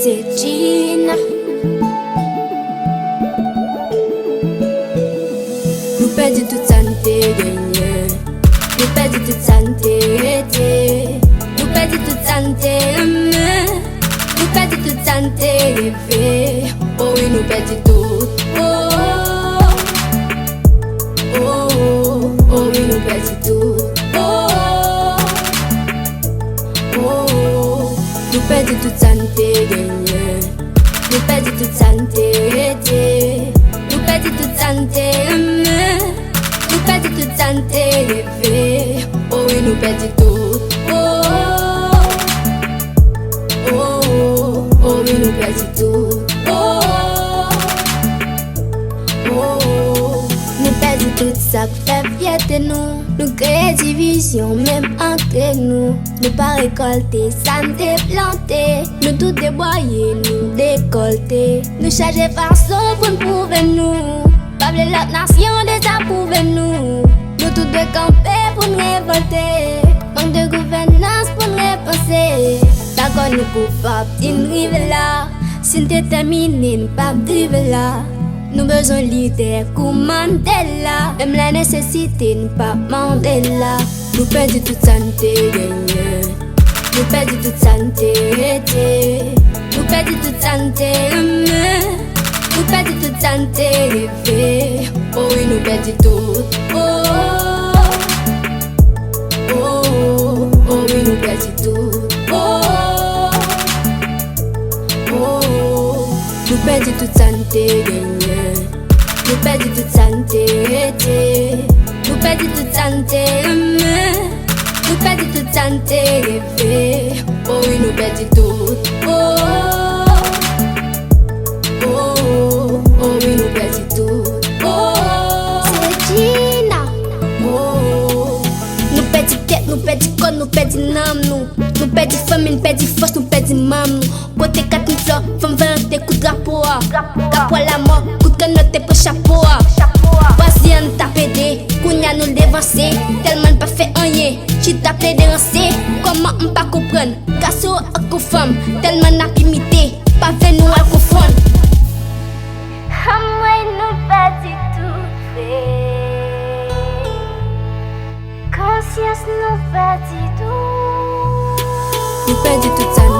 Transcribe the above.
C'est Gina. Nous perdons toute santé gagné. Nous perdons toute santé été. Nous perdons toute santé aimé. Nous perdons toute santé rêvé. Oh oui, nous perdons tout. Oh, oh, oh, oh oui, nous perdons tout. Oh, oh, oh, nous perdons toute santé gagné. Nous perdons toute santé été. Nous perdons toute santé aimé. Nous perdons toute santé rêvé. Oh oui, nous perdons tout. Oh, oh, oh, oh oui, nous perdons tout. Oh, oh, oh, nous perdons tout ça qui fait fierté nous. Nous créons division même entre nous. Nous pas récolter, ça nous déplanter. Nous tout déboyer, nous décolter. Nous changer façon pour nous prouver nous. Pas l'autre nation désapprouver nous. Nous tout de camper pour nous révolter. Manque de gouvernance pour nous repenser. D'accord nous coupables, nous rive là. Si nous déterminés, nous pas driver là. Nous besoin leader comme Mandela. Même la nécessité, nous pas Mandela. Nous perdons toute santé gagné. Nous perdons toute santé été. Nous perdons toute santé aimé. Nous perdons toute santé rêvé. Oh oui, nous perdons tout. Oh, oh, oh, oh oui, nous perdons tout. Oh, oh, oh, nous perdons toute santé gagné. Nous perdons toute santé été. Nous perdons toute santé aimé. Nous perdons toute santé rêvé. Oh oui, nous perdons tout. Oh, oh, oh oui, nous perdons tout. Oh, c'est Gina. Oh, nous perdons tête, nous perdons corps, nous perdons âme, nous perdons famille, nous perdons force, nous perdons mam. Côté 4 nous fleurs, femme 20 des coups de drapeau. Drapeau à la mort, coup de canotte et pour chapeau. Voici un tapé, Kounia nous dévancer. Tellement pas fait rien, tu t'as plaidé déranger. Comment on pas comprendre? Gasso à coup femme, tellement n'a imité. Pas fait nous à confondre. Moi nous pas du tout fait. Conscience nous pas du tout. Nous perdons toute santé.